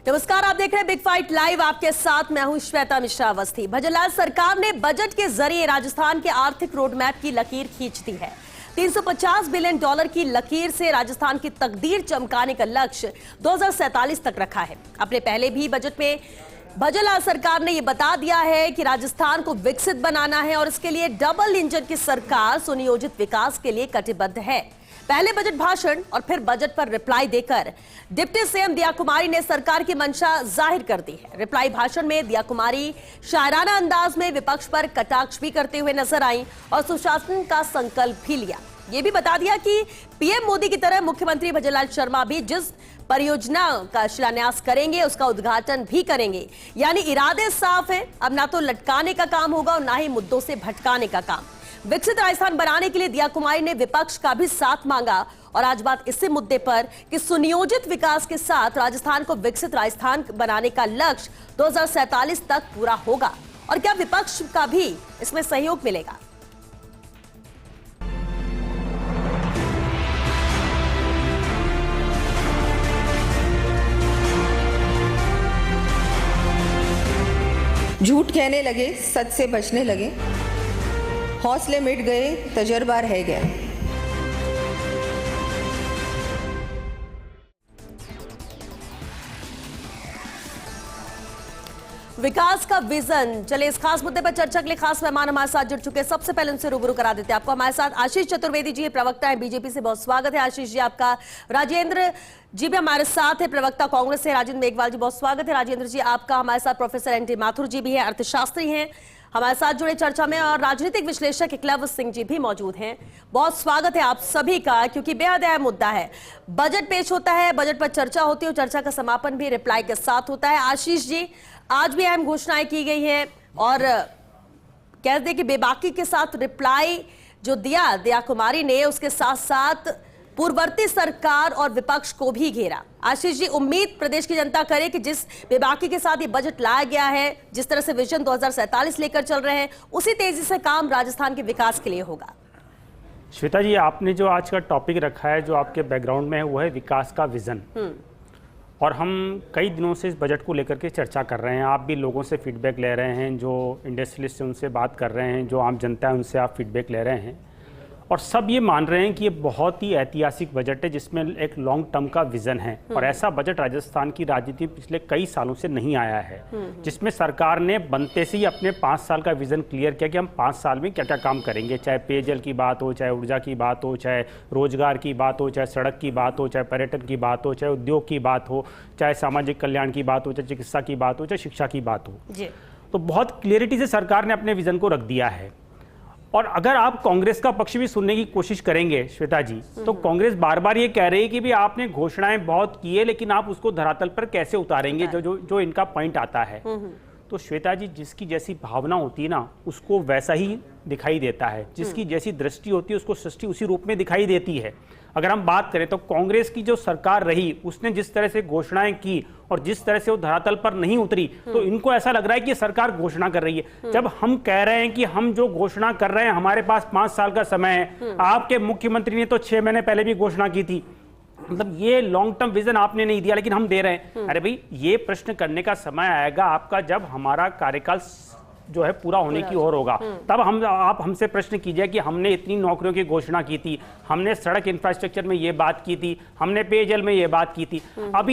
नमस्कार, आप देख रहे हैं बिग फाइट लाइव। आपके साथ मैं हूं श्वेता मिश्रा अवस्थी। भजनलाल सरकार ने बजट के जरिए राजस्थान के आर्थिक रोडमैप की लकीर खींच दी है। 350 बिलियन डॉलर की लकीर से राजस्थान की तकदीर चमकाने का लक्ष्य 2047 तक रखा है। अपने पहले भी बजट में भजनलाल सरकार ने यह बता दिया है कि राजस्थान को विकसित बनाना है और इसके लिए डबल इंजन की सरकार सुनियोजित विकास के लिए कटिबद्ध है। पहले बजट भाषण और फिर बजट पर रिप्लाई देकर डिप्टी सीएम दिया कुमारी ने सरकार की मंशा जाहिर कर दी है। रिप्लाई भाषण में दिया कुमारी शायराना अंदाज में विपक्ष पर कटाक्ष भी करते हुए नजर आई और सुशासन का संकल्प भी लिया। यह भी बता दिया कि पीएम मोदी की तरह मुख्यमंत्री भजनलाल शर्मा भी जिस परियोजना का शिलान्यास करेंगे उसका उद्घाटन भी करेंगे। यानी इरादे साफ है, अब ना तो लटकाने का काम होगा और ना ही मुद्दों से भटकाने का काम। विकसित राजस्थान बनाने के लिए दिया कुमारी ने विपक्ष का भी साथ मांगा और आज बात इसी मुद्दे पर कि सुनियोजित विकास के साथ राजस्थान को विकसित राजस्थान बनाने का लक्ष्य 2047 तक पूरा होगा और क्या विपक्ष का भी इसमें सहयोग मिलेगा। झूठ कहने लगे, सच से बचने लगे, हौसले मिट गए, तजर्बा रह गया। विकास का विजन। चले इस खास मुद्दे पर चर्चा के लिए खास मेहमान हमारे साथ जुड़ चुके हैं। सबसे पहले उनसे रूबरू करा देते हैं आपको। हमारे साथ आशीष चतुर्वेदी जी, प्रवक्ता है बीजेपी से, बहुत स्वागत है आशीष जी आपका। राजेंद्र जी भी हमारे साथ है, प्रवक्ता कांग्रेस से, राजेंद्र मेघवाल जी, बहुत स्वागत है राजेंद्र जी आपका। हमारे साथ प्रोफेसर एन टी माथुर जी भी है, अर्थशास्त्री हैं, हमारे साथ जुड़े चर्चा में, और राजनीतिक विश्लेषक एकलव्य सिंह जी भी मौजूद हैं। बहुत स्वागत है आप सभी का, क्योंकि बेहद अहम मुद्दा है। बजट पेश होता है, बजट पर चर्चा होती है और चर्चा का समापन भी रिप्लाई के साथ होता है। आशीष जी, आज भी अहम घोषणाएं की गई हैं और कह दें कि बेबाकी के साथ रिप्लाई जो दिया कुमारी ने, उसके साथ साथ पूर्ववर्ती सरकार और विपक्ष को भी घेरा। आशीष जी, उम्मीद प्रदेश की जनता करे कि जिस बेबाकी के साथ ये बजट लाया गया है, जिस तरह से विजन 2047 लेकर चल रहे हैं, उसी तेजी से काम राजस्थान के विकास के लिए होगा। श्वेता जी, आपने जो आज का टॉपिक रखा है, जो आपके बैकग्राउंड में है, वो है विकास का विजन। और हम कई दिनों से इस बजट को लेकर के चर्चा कर रहे हैं। आप भी लोगों से फीडबैक ले रहे हैं, जो इंडस्ट्रियलिस्ट हैं उनसे बात कर रहे हैं, जो आम जनता है उनसे आप फीडबैक ले रहे हैं, और सब ये मान रहे हैं कि ये बहुत ही ऐतिहासिक बजट है जिसमें एक लॉन्ग टर्म का विजन है। और ऐसा बजट राजस्थान की राजनीति पिछले कई सालों से नहीं आया है, जिसमें सरकार ने बनते से ही अपने 5 साल का विजन क्लियर किया कि हम 5 साल में क्या क्या काम करेंगे। चाहे पेयजल की बात हो, चाहे ऊर्जा की बात हो, चाहे रोजगार की बात हो, चाहे सड़क की बात हो, चाहे पर्यटन की बात हो, चाहे उद्योग की बात हो, चाहे सामाजिक कल्याण की बात हो, चाहे चिकित्सा की बात हो, चाहे शिक्षा की बात हो। तो बहुत क्लियरिटी से सरकार ने अपने विजन को रख दिया है। और अगर आप कांग्रेस का पक्ष भी सुनने की कोशिश करेंगे श्वेता जी, तो कांग्रेस बार बार ये कह रही है कि भी आपने घोषणाएं बहुत की है, लेकिन आप उसको धरातल पर कैसे उतारेंगे, जो इनका पॉइंट आता है। तो श्वेता जी, जिसकी जैसी भावना होती है ना, उसको वैसा ही दिखाई देता है। जिसकी जैसी दृष्टि होती है, उसको सृष्टि उसी रूप में दिखाई देती है। अगर हम बात करें तो कांग्रेस की जो सरकार रही, उसने जिस तरह से घोषणाएं की और जिस तरह से वो धरातल पर नहीं उतरी, तो इनको ऐसा लग रहा है कि सरकार घोषणा कर रही है। जब हम कह रहे हैं कि हम जो घोषणा कर रहे हैं, हमारे पास 5 साल का समय है, आपके मुख्यमंत्री ने तो 6 महीने पहले भी घोषणा की थी। मतलब ये लॉन्ग टर्म विजन आपने नहीं दिया, लेकिन हम दे रहे हैं। अरे भाई, ये प्रश्न करने का समय आएगा आपका जब हमारा कार्यकाल जो है पूरा होने की ओर होगा, तब आप हमसे प्रश्न कीजिए कि हमने इतनी नौकरियों की घोषणा की थी, हमने सड़क इंफ्रास्ट्रक्चर में ये बात की थी, हमने पेयजल में ये बात की थी।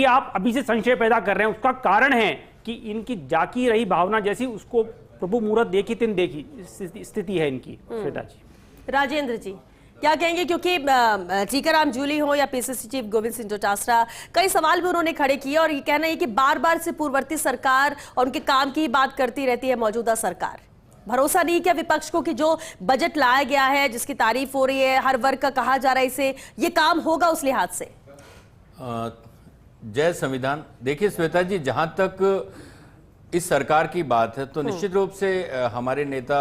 आप अभी से संशय पैदा कर रहे हैं। उसका कारण है कि इनकी जाकी रही भावना जैसी उसको प्रभु मुहूर्त देखी तिन देखी स्थिति है इनकी। श्वेता जी। राजेंद्र जी क्या कहेंगे, क्योंकि टीकाराम जूली हो या पीसीसी चीफ गोविंद सिंह डोटासरा, कई सवाल भी उन्होंने खड़े किए और ये कहना है कि बार बार से पूर्ववर्ती सरकार और उनके काम की बात करती रहती है मौजूदा सरकार। भरोसा नहीं क्या विपक्ष को कि जो बजट लाया गया है, जिसकी तारीफ हो रही है, हर वर्ग का कहा जा रहा है, इसे ये काम होगा उस लिहाज से। जय संविधान। देखिए श्वेता जी, जहां तक इस सरकार की बात है, तो निश्चित रूप से हमारे नेता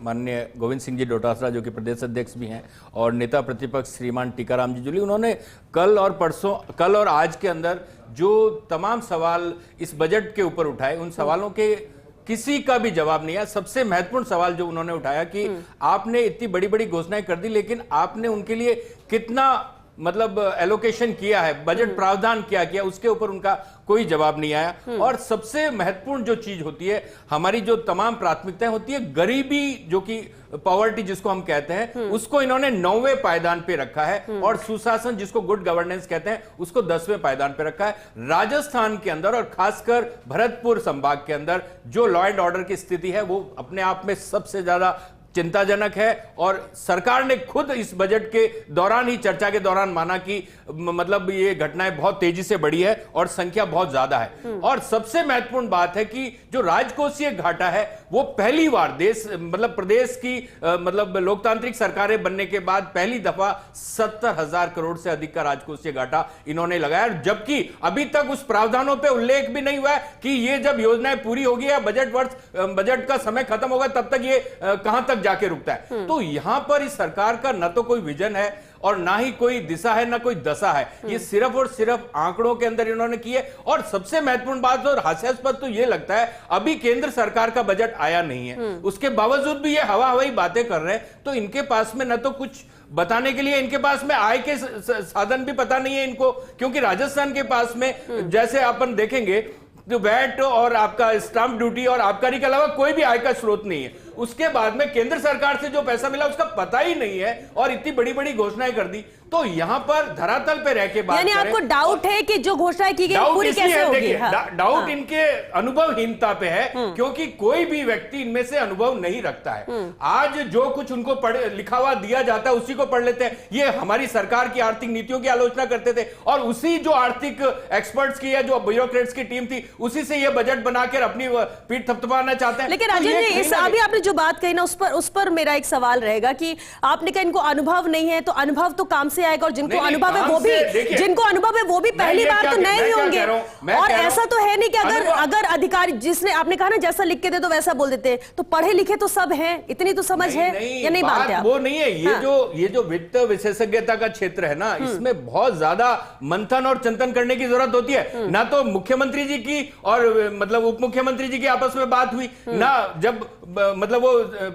माननीय गोविंद सिंह जी डोटासरा, जो कि प्रदेश अध्यक्ष भी हैं, और नेता प्रतिपक्ष श्रीमान टीकाराम जी जूली, उन्होंने कल और आज के अंदर जो तमाम सवाल इस बजट के ऊपर उठाए, उन सवालों के किसी का भी जवाब नहीं है। सबसे महत्वपूर्ण सवाल जो उन्होंने उठाया कि आपने इतनी बड़ी बड़ी घोषणाएं कर दी, लेकिन आपने उनके लिए कितना मतलब एलोकेशन किया है, बजट प्रावधान क्या किया, उसके ऊपर उनका कोई जवाब नहीं आया। और सबसे महत्वपूर्ण जो चीज होती है, हमारी जो तमाम प्राथमिकताएं होती है, गरीबी जो कि पॉवर्टी जिसको हम कहते हैं, उसको इन्होंने 9वें पायदान पे रखा है, और सुशासन जिसको गुड गवर्नेंस कहते हैं उसको 10वें पायदान पे रखा है। राजस्थान के अंदर और खासकर भरतपुर संभाग के अंदर जो लॉ एंड ऑर्डर की स्थिति है वो अपने आप में सबसे ज्यादा चिंताजनक है। और सरकार ने खुद इस बजट के दौरान ही, चर्चा के दौरान माना कि मतलब ये घटनाएं बहुत तेजी से बढ़ी है और संख्या बहुत ज्यादा है। और सबसे महत्वपूर्ण बात है कि जो राजकोषीय घाटा है वो पहली बार देश मतलब प्रदेश की मतलब लोकतांत्रिक सरकारें बनने के बाद पहली दफा 70,000 करोड़ से अधिक का राजकोषीय घाटा इन्होंने लगाया, जबकि अभी तक उस प्रावधानों पे उल्लेख भी नहीं हुआ है कि ये जब योजनाएं पूरी होगी या बजट का समय खत्म होगा तब तक ये कहां तक जाके रुकता है। तो यहां पर इस सरकार का न तो कोई विजन है और ना ही कोई दिशा है, ना कोई दशा है। ये सिर्फ और सिर्फ आंकड़ों के अंदर इन्होंने की है। और सबसे महत्वपूर्ण बात और हास्यास्पद तो ये लगता है, अभी केंद्र सरकार का बजट आया नहीं है, उसके बावजूद भी ये हवा-हवाई बातें कर रहे हैं। तो इनके पास में न तो कुछ बताने के लिए, इनके पास में आय के साधन भी पता नहीं है इनको, क्योंकि राजस्थान के पास में जैसे अपन देखेंगे तो वैट और आपका स्टाम्प ड्यूटी और आबकारी के अलावा कोई भी आय का स्रोत नहीं है। उसके बाद में केंद्र सरकार से जो पैसा मिला उसका पता ही नहीं है, और इतनी बड़ी बड़ी घोषणाएं कर दी। तो यहां पर धरातल पे रह के बात यानी आपको डाउट है कि जो घोषणाएं की गई पूरी कैसे होगी? डाउट इनके अनुभवहीनता पे है, क्योंकि कोई भी व्यक्ति इनमें से अनुभव नहीं रखता है। आज जो कुछ उनको लिखा हुआ दिया जाता है उसी को पढ़ लेते हैं। ये हमारी सरकार की आर्थिक नीतियों की आलोचना करते थे, और उसी जो आर्थिक एक्सपर्ट्स की या जो ब्यूरोक्रेट्स की टीम थी उसी से ये बजट बनाकर अपनी पीठ थपथपाना चाहते हैं। लेकिन राजेंद्र जी, इस अभी आपने जो बात कही ना, उस पर मेरा एक सवाल रहेगा कि आपने कहा इनको अनुभव नहीं है, तो अनुभव तो काम से आएगा, और जिनको अनुभव है वो भी पहली बार तो नए ही होंगे। और ऐसा तो है नहीं कि अगर अधिकारी, जिसने आपने कहा ना जैसा लिख के दे तो वैसा बोल देते हैं, तो पढ़े लिखे तो सब हैं, इतनी तो समझ है या नहीं? बात वो नहीं है। ये जो वित्त विशेषज्ञता का क्षेत्र है ना, इसमें बहुत ज्यादा मंथन और चिंतन करने की जरूरत होती है। ना तो मुख्यमंत्री जी की और मतलब उप मुख्यमंत्री जी की आपस में बात हुई, ना जब मतलब वो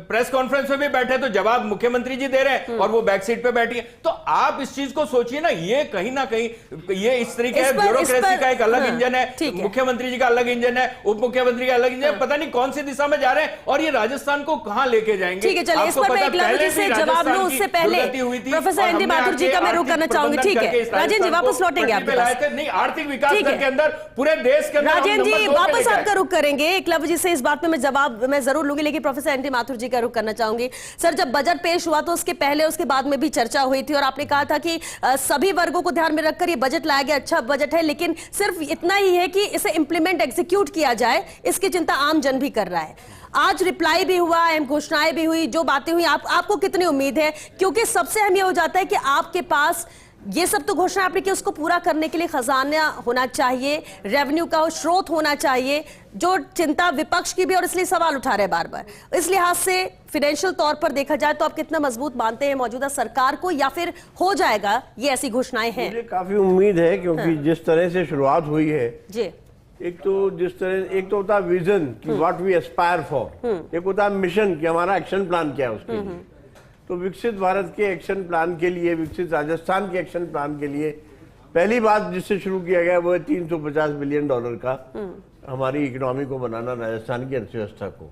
प्रेस कॉन्फ्रेंस में भी बैठे तो जवाब मुख्यमंत्री जी दे रहे हैं और वो बैक सीट पे बैठी है। तो आप इस चीज को सोचिए ना, ये कहीं ना कहीं ये इस तरीके से ब्यूरोक्रेसी का एक अलग इंजन है, मुख्यमंत्री जी का अलग इंजन है, उप मुख्यमंत्री का अलग इंजन है, पता नहीं कौन सी दिशा में जा रहे हैं और ये राजस्थान को कहां लेके जाएंगे। ठीक है, चलिए इस पर मैं एकलव्य से जवाब लूं, उससे पहले प्रोफेसर एनडी माथुर जी का मैं रुख करना चाहूंगी। ठीक है राजेंद्र जी, वापस लौटेंगे आपके पास। नहीं, आर्थिक विकास के अंदर पूरे देश के अंदर राजेंद्र जी वापस आपका रुख करेंगे। एकलव्य जी से इस बात में मैं जवाब मैं जरूर लूंगी, लेकिन प्रोफेसर एनडी माथुर जी का रुख करना चाहूंगी। सर, जब बजट पेश हुआ तो उसके पहले उसके बाद में भी चर्चा हुई थी, और आपने कहा था कि सभी वर्गों को ध्यान में रखकर ये बजट लाया गया, अच्छा बजट है, लेकिन सिर्फ इतना ही है कि इसे इंप्लीमेंट एग्जीक्यूट किया जाए, इसकी चिंता आम जन भी कर रहा है। आज रिप्लाई भी हुआ, अहम घोषणाएं भी हुई, जो बातें हुई, आपको कितनी उम्मीद है? क्योंकि सबसे अहम यह हो जाता है कि आपके पास ये सब तो घोषणा आपने की, उसको पूरा करने के लिए खजाना होना चाहिए, रेवेन्यू का स्रोत होना चाहिए, जो चिंता विपक्ष की भी, और इसलिए सवाल उठा रहे बार बार। इस लिहाज से फाइनेंशियल तौर पर देखा जाए तो आप कितना मजबूत मानते हैं मौजूदा सरकार को, या फिर हो जाएगा ये ऐसी घोषणाएं हैं? मुझे काफी उम्मीद है, क्योंकि जिस तरह से शुरुआत हुई है जी, एक तो होता है विजन कि व्हाट वी एस्पायर फॉर, एक होता है मिशन कि हमारा एक्शन प्लान क्या है उसके लिए। तो विकसित भारत के एक्शन प्लान के लिए, विकसित राजस्थान के एक्शन प्लान के लिए पहली बात जिससे शुरू किया गया वो है $350 बिलियन का हमारी इकोनॉमी को बनाना, राजस्थान की अर्थव्यवस्था को।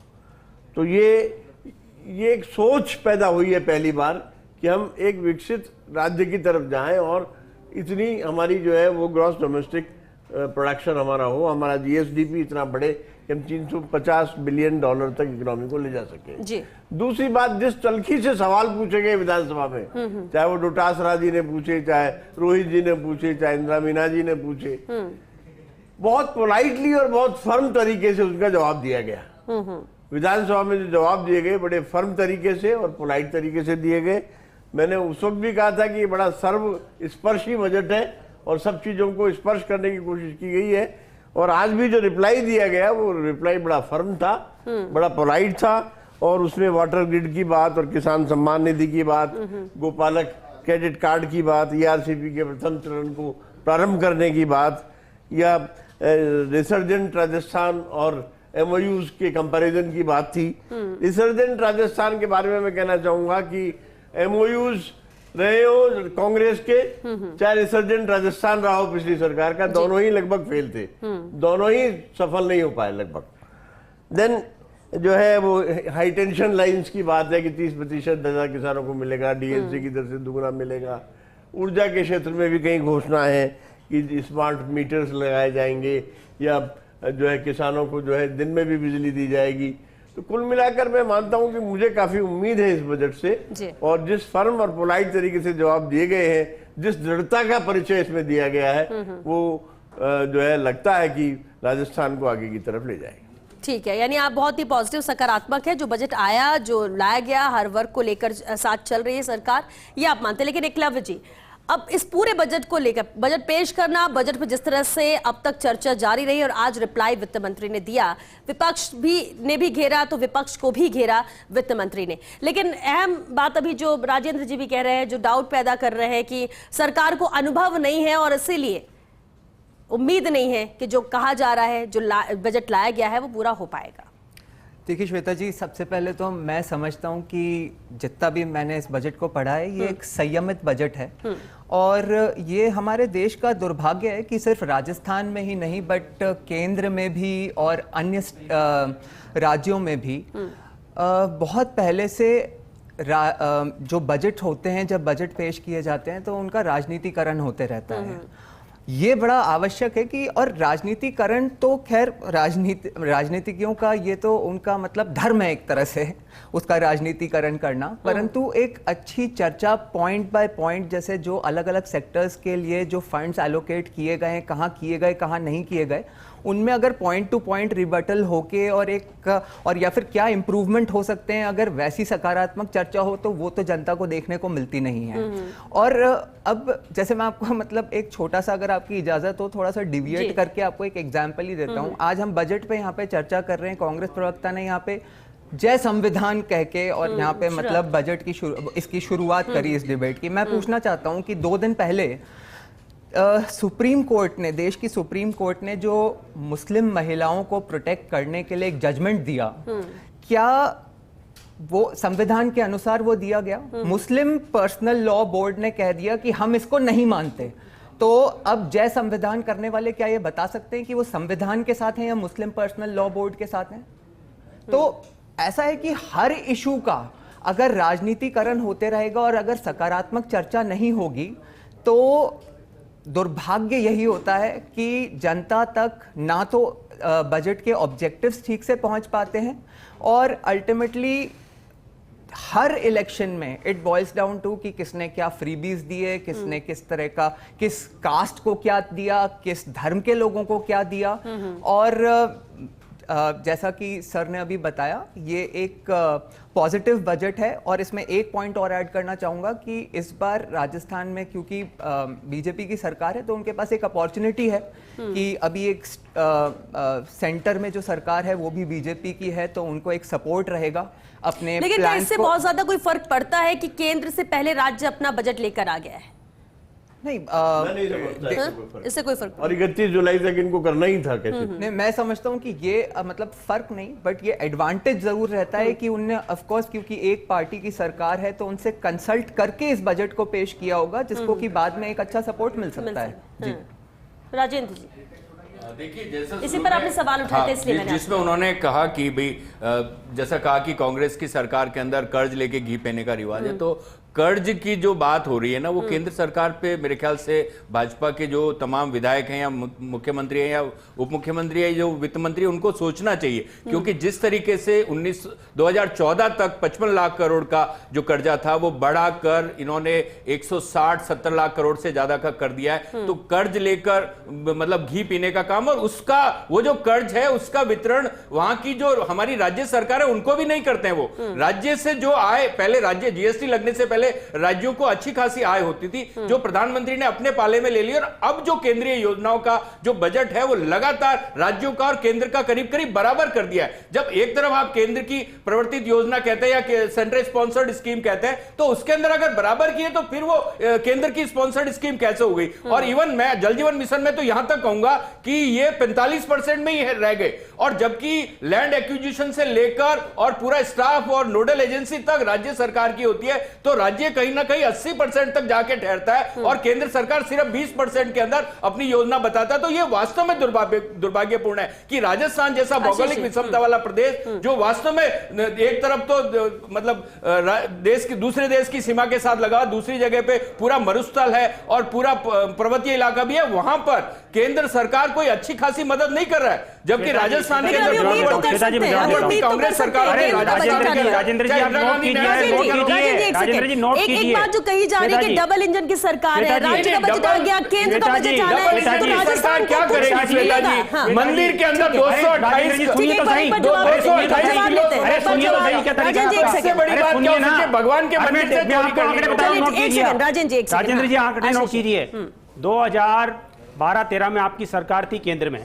तो ये एक सोच पैदा हुई है पहली बार कि हम एक विकसित राज्य की तरफ जाएं, और इतनी हमारी जो है वो ग्रॉस डोमेस्टिक प्रोडक्शन हमारा हो, हमारा GSDP इतना बढ़े कि हम $350 बिलियन तक इकोनॉमी को ले जा सके। जी। दूसरी बात, जिस तलखी से सवाल पूछे गए विधानसभा में, चाहे वो डोटासरा जी ने पूछे, चाहे रोहित जी ने पूछे, चाहे इंदिरा मीना जी ने पूछे, बहुत पोलाइटली और बहुत फर्म तरीके से उनका जवाब दिया गया। विधानसभा में जो जवाब दिए गए बड़े फर्म तरीके से और पोलाइट तरीके से दिए गए। मैंने उस वक्त भी कहा था कि ये बड़ा सर्वस्पर्शी बजट है और सब चीजों को स्पर्श करने की कोशिश की गई है। और आज भी जो रिप्लाई दिया गया वो रिप्लाई बड़ा फर्म था, बड़ा पोलाइट था, और उसमें वाटर ग्रिड की बात और किसान सम्मान निधि की बात, गोपालक क्रेडिट कार्ड की बात, ERCP के प्रथम चरण को प्रारंभ करने की बात, या रिसर्जेंट राजस्थान और MOUs के कंपैरिजन की बात थी। रिसर्जेंट राजस्थान के बारे में मैं कहना चाहूंगा कि MOUs रहे हो कांग्रेस के, चाहे रिसर्जेंट राजस्थान रहा हो पिछली सरकार का, दोनों ही लगभग फेल थे, दोनों ही सफल नहीं हो पाए लगभग। देन जो है वो हाई टेंशन लाइंस की बात है कि 30% दर्जा किसानों को मिलेगा, डीएनसी की दर से दुगना मिलेगा। ऊर्जा के क्षेत्र में भी कई घोषणा है कि स्मार्ट मीटर्स लगाए जाएंगे या जो है किसानों को जो है दिन में भी बिजली दी जाएगी। तो कुल मिलाकर मैं मानता हूं कि मुझे काफी उम्मीद है इस बजट से, और जिस फर्म और पोलाइट तरीके से जवाब दिए गए हैं, जिस दृढ़ता का परिचय इसमें दिया गया है, वो जो है लगता है कि राजस्थान को आगे की तरफ ले जाएगी। ठीक है, यानी आप बहुत ही पॉजिटिव, सकारात्मक है। जो बजट आया, जो लाया गया, हर वर्ग को लेकर साथ चल रही है सरकार, ये आप मानते हैं। लेकिन एकलव्य जी, अब इस पूरे बजट को लेकर, बजट पेश करना, बजट पर जिस तरह से अब तक चर्चा जारी रही और आज रिप्लाई वित्त मंत्री ने दिया, विपक्ष ने भी घेरा तो विपक्ष को भी घेरा वित्त मंत्री ने। लेकिन अहम बात अभी जो राजेंद्र जी भी कह रहे हैं, जो डाउट पैदा कर रहे हैं कि सरकार को अनुभव नहीं है और इसीलिए उम्मीद नहीं है कि जो कहा जा रहा है, जो बजट लाया गया है, वो पूरा हो पाएगा। देखिए श्वेता जी, सबसे पहले तो मैं समझता हूँ कि जितना भी मैंने इस बजट को पढ़ा है, ये एक संयमित बजट है। और ये हमारे देश का दुर्भाग्य है कि सिर्फ राजस्थान में ही नहीं बट केंद्र में भी और अन्य राज्यों में भी बहुत पहले से जो बजट होते हैं, जब बजट पेश किए जाते हैं तो उनका राजनीतिकरण होते रहता है। ये बड़ा आवश्यक है कि, और राजनीतिकरण तो खैर राजनीतिज्ञों का ये तो उनका मतलब धर्म है एक तरह से उसका राजनीतिकरण करना, परंतु एक अच्छी चर्चा पॉइंट बाय पॉइंट, जैसे जो अलग अलग सेक्टर्स के लिए जो फंड्स एलोकेट किए गए हैं, कहाँ किए गए कहाँ नहीं किए गए, उनमें अगर पॉइंट टू पॉइंट रिबटल होके और या फिर क्या इम्प्रूवमेंट हो सकते हैं, अगर वैसी सकारात्मक चर्चा हो तो वो तो जनता को देखने को मिलती नहीं है। और अब जैसे मैं आपको मतलब एक छोटा सा, अगर आपकी इजाजत हो, थोड़ा सा डिविएट करके आपको एक एग्जाम्पल ही देता हूँ। आज हम बजट पे यहाँ पे चर्चा कर रहे हैं, कांग्रेस प्रवक्ता ने यहाँ पे जय संविधान कह के और यहाँ पे मतलब बजट की इसकी शुरुआत करी इस डिबेट की। मैं पूछना चाहता हूँ कि 2 दिन पहले सुप्रीम कोर्ट ने, देश की सुप्रीम कोर्ट ने जो मुस्लिम महिलाओं को प्रोटेक्ट करने के लिए एक जजमेंट दिया, क्या वो संविधान के अनुसार वो दिया गया? मुस्लिम पर्सनल लॉ बोर्ड ने कह दिया कि हम इसको नहीं मानते। तो अब जय संविधान करने वाले क्या ये बता सकते हैं कि वो संविधान के साथ हैं या मुस्लिम पर्सनल लॉ बोर्ड के साथ हैं? तो ऐसा है कि हर इशू का अगर राजनीतिकरण होते रहेगा और अगर सकारात्मक चर्चा नहीं होगी तो दुर्भाग्य यही होता है कि जनता तक ना तो बजट के ऑब्जेक्टिव्स ठीक से पहुंच पाते हैं, और अल्टीमेटली हर इलेक्शन में इट बॉइल्स डाउन टू कि किसने क्या फ्रीबीज दिए, किसने किस तरह का, किस कास्ट को क्या दिया, किस धर्म के लोगों को क्या दिया। और जैसा कि सर ने अभी बताया, ये एक पॉजिटिव बजट है। और इसमें एक पॉइंट और ऐड करना चाहूँगा कि इस बार राजस्थान में क्योंकि बीजेपी की सरकार है तो उनके पास एक अपॉर्चुनिटी है कि अभी एक सेंटर में जो सरकार है वो भी बीजेपी की है, तो उनको एक सपोर्ट रहेगा अपने। लेकिन क्या इससे बहुत ज्यादा कोई फर्क पड़ता है कि केंद्र से पहले राज्य अपना बजट लेकर आ गया है? नहीं, इससे कोई फर्क, और 31 जुलाई तक इनको करना ही था कैसे? नहीं, मैं समझता हूँ कि ये मतलब फर्क नहीं, बट ये एडवांटेज जरूर रहता है कि उनने ऑफ कोर्स क्योंकि एक पार्टी की सरकार है तो उनसे कंसल्ट करके इस बजट को पेश किया होगा, जिसको कि बाद में एक अच्छा सपोर्ट मिल सकता है। जी राजेंद्र जी, देखिए जैसा इसी पर आपने सवाल उठाए थे, इसलिए मैंने जिसमें उन्होंने कहा कि भाई जैसा कहा कि कांग्रेस की सरकार के अंदर कर्ज लेके घी पीने का रिवाज है, तो कर्ज की जो बात हो रही है ना, वो केंद्र सरकार पे मेरे ख्याल से भाजपा के जो तमाम विधायक हैं या मुख्यमंत्री हैं या उप मुख्यमंत्री है, जो वित्त मंत्री, उनको सोचना चाहिए। क्योंकि जिस तरीके से 2014 तक 55 लाख करोड़ का जो कर्जा था वो बढ़ाकर इन्होंने 160-70 लाख करोड़ से ज्यादा का कर दिया है। तो कर्ज लेकर मतलब घी पीने का काम, और उसका वो जो कर्ज है उसका वितरण वहां की जो हमारी राज्य सरकार है उनको भी नहीं करते हैं। वो राज्य से जो आय, पहले राज्य जीएसटी लगने से पहले राज्यों को अच्छी खासी आय होती थी, जो प्रधानमंत्री ने अपने पाले में ले ली, और अब जो केंद्रीय योजनाओं का जो बजट है वो लगातार राज्यों का और केंद्र का करीब करीब बराबर कर दिया है। जब एक तरफ आप केंद्र की प्रवर्तित योजना कहते हैं या सेंट्रल स्पॉन्सर्ड स्कीम कहते हैं, तो उसके अंदर अगर बराबर किए तो फिर वो केंद्र की स्पॉन्सर्ड स्कीम कैसे हो गई? और इवन मैं जल जीवन मिशन में तो यहां तक कहूंगा कि ये 45% में ही रह गए, और जबकि लैंड एक्विजिशन से लेकर और पूरा स्टाफ और नोडल एजेंसी तक राज्य सरकार की होती है। तो राज्य कहीं ना कहीं 80% तक जाके ठहरता है और केंद्र सरकार सिर्फ 20% के अंदर अपनी योजना बताता है। तो ये वास्तव में दुर्भाग्यपूर्ण है कि राजस्थान जैसा भौगोलिक विषमता वाला प्रदेश, जो वास्तव में एक तरफ तो मतलब देश की दूसरे देश की सीमा के साथ लगा, दूसरी जगह पे पूरा मरुस्थल है और पूरा पर्वतीय इलाका भी है, वहां पर केंद्र सरकार कोई अच्छी खासी मदद नहीं कर रहा है, जबकि राजस्थान के अंदर कांग्रेस सरकार राजेंद्र जी आप नोट कीजिए, एक बात जो कही जा रही है कि डबल इंजन की सरकार है, राज्य का बजट आ गया, केंद्र का बजट आना है, तो राजस्थान क्या करेगी श्वेता जी? मंदिर के अंदर 228 सबसे बड़ी बात क्या है? भगवान के मंदिर से चोरी करनी। राजेंद्र जी आंकड़े नोट कीजिए। 2012-13 में आपकी सरकार थी केंद्र में,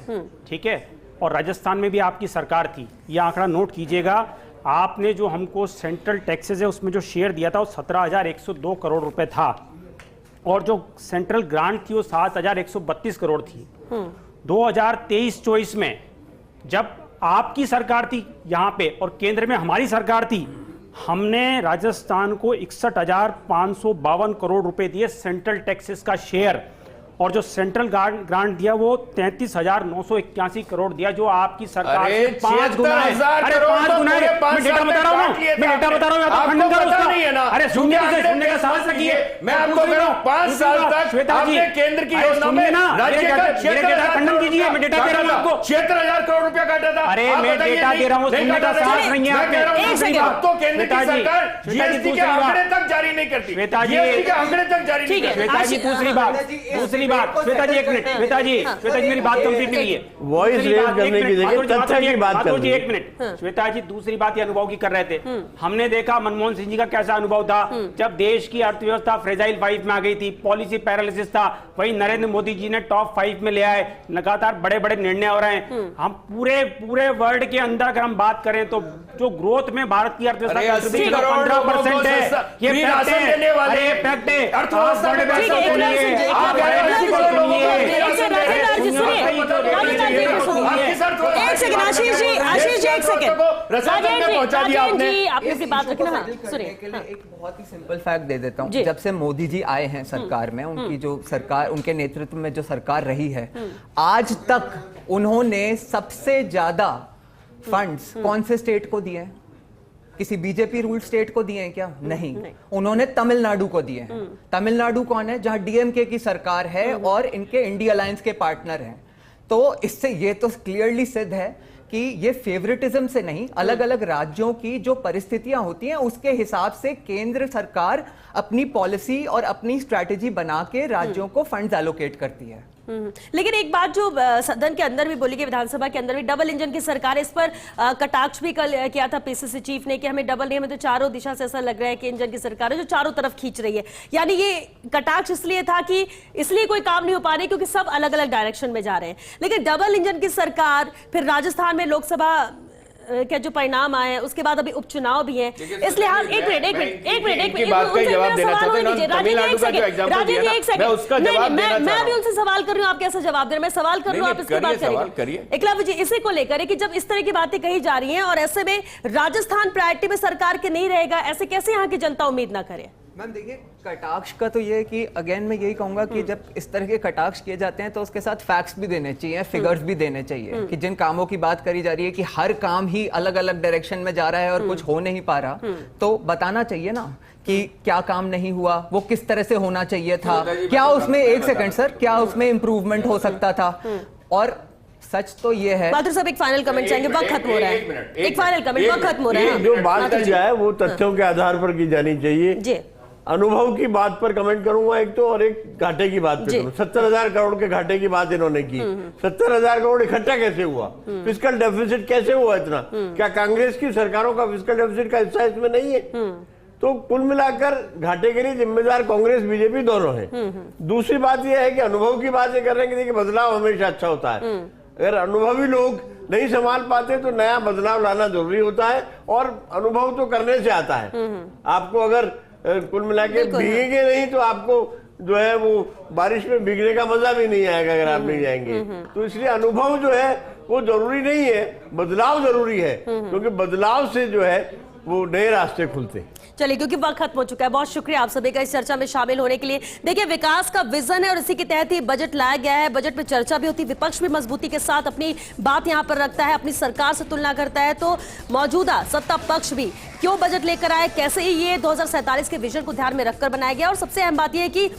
ठीक है, और राजस्थान में भी आपकी सरकार थी। ये आंकड़ा नोट कीजिएगा। आपने जो हमको सेंट्रल टैक्सेस है उसमें जो शेयर दिया था वो 17,102 करोड़ रुपए था, और जो सेंट्रल ग्रांट थी वो 7,132 करोड़ थी। 2023-24 में जब आपकी सरकार थी यहाँ पे और केंद्र में हमारी सरकार थी, हमने राजस्थान को 61,552 करोड़ रुपए दिए सेंट्रल टैक्सेस का शेयर, और जो सेंट्रल ग्रांट दिया वो 33,981 करोड़ दिया, जो आपकी सरकार से 5 गुना है। अरे 5 गुना है, मैं डेटा बता रहा हूँ, मैं डेटा बता रहा हूँ, आप खंडन करो उसका। अरे सुनने का साहस रखिए, मैं आपको कह रहा हूँ 5 साल तक आपने केंद्र की योजना में राज्य का खंडन कीजिए, मैं डेटा दे रहा हूँ आपको। 76,000 करोड़ रुपया काटा था। अरे मैं डेटा दे रहा हूँ, सुनने का साहस नहीं है आपने। अब तो केंद्र की सरकार जीएसटी के आंकड़े तक जारी नहीं करती, जीएसटी के आंकड़े तक जारी नहीं करती। श्वेता जी दूसरी बात, श्वेता जी एक मिनट, श्वेता जी मेरी बात कंप्लीट नहीं है। वॉइस रेज करने की जगह तथ्य की बात कर रही है। एक मिनट, श्वेता जी दूसरी बात ये अनुभव की कर रहे थे। हमने देखा मनमोहन सिंह जी का कैसा अनुभव था जब देश की अर्थव्यवस्था फ्रेजाइल 5 में आ गई थी, पॉलिसी पैरालिसिस था। वही नरेंद्र मोदी जी ने टॉप 5 में ले आए, लगातार बड़े बड़े निर्णय हो रहे हैं। हम पूरे वर्ल्ड के अंदर अगर हम बात करें तो जो ग्रोथ में भारत की अर्थव्यवस्था 15% है, ये फैक्ट है। एक बहुत ही सिंपल फैक्ट दे देता हूँ। जब से मोदी जी आए हैं सरकार में, उनकी जो सरकार, उनके नेतृत्व में जो सरकार रही है, आज तक उन्होंने सबसे ज्यादा फंड्स कौन से स्टेट को दिए हैं? किसी बीजेपी रूल स्टेट को दिए हैं क्या? नहीं। उन्होंने तमिलनाडु को दिए हैं। तमिलनाडु कौन है? जहां डीएमके की सरकार है और इनके इंडिया अलायंस के पार्टनर हैं। तो इससे ये तो क्लियरली सिद्ध है कि ये फेवरेटिज्म से नहीं, अलग अलग राज्यों की जो परिस्थितियां होती हैं उसके हिसाब से केंद्र सरकार अपनी पॉलिसी और अपनी स्ट्रैटेजी बना के राज्यों को फंड्स एलोकेट करती है। लेकिन एक बात जो सदन के अंदर भी बोली गई, विधानसभा के अंदर भी, डबल इंजन की सरकार, इस पर कटाक्ष भी कल किया था पीसीसी चीफ ने कि हमें डबल नहीं, हमें तो चारों दिशा से ऐसा लग रहा है कि इंजन की सरकार है जो चारों तरफ खींच रही है। यानी ये कटाक्ष इसलिए था कि इसलिए कोई काम नहीं हो पा रही क्योंकि सब अलग अलग डायरेक्शन में जा रहे हैं। लेकिन डबल इंजन की सरकार, फिर राजस्थान में लोकसभा क्या जो परिणाम आए हैं, उसके बाद अभी उपचुनाव भी है, इसलिए हम एक मिनट मैं भी उनसे सवाल कर रही हूँ, आप कैसे जवाब दे रहे हैं? मैं सवाल कर रही हूँ, आप इसके बाद करिए। एकलव्य जी, इसी को लेकर है कि जब इस तरह की बातें कही जा रही हैं और ऐसे में राजस्थान प्रायोरिटी में सरकार के नहीं रहेगा, ऐसे कैसे यहाँ की जनता उम्मीद ना करे? मैम देखिए, कटाक्ष का तो ये है कि अगेन मैं यही कहूंगा कि जब इस तरह के कटाक्ष किए जाते हैं तो उसके साथ फैक्ट्स भी देने चाहिए, फिगर्स भी देने चाहिए कि जिन कामों की बात करी जा रही है कि हर काम ही अलग अलग डायरेक्शन में जा रहा है और कुछ हो नहीं पा रहा, तो बताना चाहिए ना कि क्या काम नहीं हुआ, वो किस तरह से होना चाहिए था, क्या उसमें, एक सेकंड सर, क्या उसमें इंप्रूवमेंट हो सकता था। और सच तो ये है। बहादुर साहब एक फाइनल कमेंट चाहेंगे, वक्त खत्म हो रहा है। एक फाइनल कमेंट, वक्त खत्म हो रहा है। जो बात की जाए वो तथ्यों के आधार पर की जानी चाहिए जी। अनुभव की बात पर कमेंट करूंगा एक तो, और एक घाटे की बात पे करूं। 70,000 करोड़ के घाटे की बात इन्होंने की। 70,000 करोड़ इकट्ठा कैसे हुआ? फिस्कल डेफिसिट कैसे हुआ इतना? क्या कांग्रेस की सरकारों का फिस्कल डेफिसिट का हिस्सा इसमें नहीं है? तो कुल मिलाकर घाटे के लिए जिम्मेदार कांग्रेस बीजेपी दोनों है। दूसरी बात यह है कि अनुभव की बात ये कर रहे हैं कि देखिए बदलाव हमेशा अच्छा होता है। अगर अनुभवी लोग नहीं संभाल पाते तो नया बदलाव लाना जरूरी होता है, और अनुभव तो करने से आता है। आपको अगर कुल मिला के भीगेंगे नहीं तो आपको जो है वो बारिश में भीगने का मजा भी नहीं आएगा अगर आप नहीं जाएंगे। तो इसलिए अनुभव जो है वो जरूरी नहीं है, बदलाव जरूरी है, क्योंकि बदलाव से जो है वो नए रास्ते खुलते हैं। चलिए, क्योंकि वक्त खत्म हो चुका है, बहुत शुक्रिया आप सभी का इस चर्चा में शामिल होने के लिए। देखिए, विकास का विजन है और इसी के तहत ही बजट लाया गया है। बजट में चर्चा भी होती है, विपक्ष भी मजबूती के साथ अपनी बात यहां पर रखता है, अपनी सरकार से तुलना करता है। तो मौजूदा सत्ता पक्ष भी क्यों बजट लेकर आए, कैसे ये 2047 के विजन को ध्यान में रखकर बनाया गया, और सबसे अहम बात यह है कि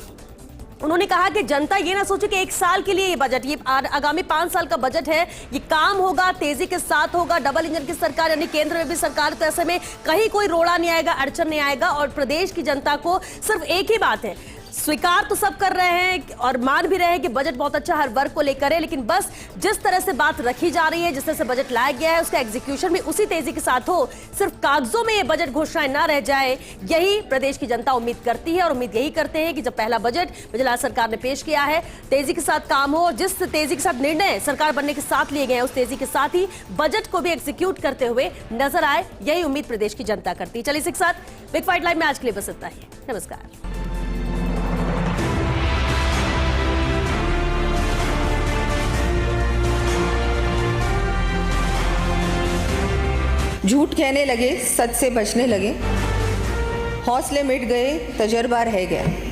उन्होंने कहा कि जनता ये ना सोचे कि एक साल के लिए ये बजट, ये आगामी 5 साल का बजट है, ये काम होगा, तेजी के साथ होगा, डबल इंजन की सरकार यानी केंद्र में भी सरकार, तो ऐसे में कहीं कोई रोड़ा नहीं आएगा, अड़चन नहीं आएगा। और प्रदेश की जनता को सिर्फ एक ही बात है, स्वीकार तो सब कर रहे हैं और मान भी रहे हैं कि बजट बहुत अच्छा हर वर्ग को लेकर है, लेकिन बस जिस तरह से बात रखी जा रही है, जिस तरह से बजट लाया गया है, उसका एग्जीक्यूशन भी उसी तेजी के साथ हो, सिर्फ कागजों में ये बजट घोषणाएं ना रह जाए, यही प्रदेश की जनता उम्मीद करती है। और उम्मीद यही करते हैं कि जब पहला बजट गुजरात सरकार ने पेश किया है, तेजी के साथ काम हो, जिस तेजी के साथ निर्णय सरकार बनने के साथ लिए गए हैं, उस तेजी के साथ ही बजट को भी एग्जीक्यूट करते हुए नजर आए, यही उम्मीद प्रदेश की जनता करती है। चलिए, इसी के साथ बिग फाइट लाइव में आज के लिए बस इतना ही। नमस्कार। झूठ कहने लगे, सच से बचने लगे, हौसले मिट गए, तजर्बा रह गया।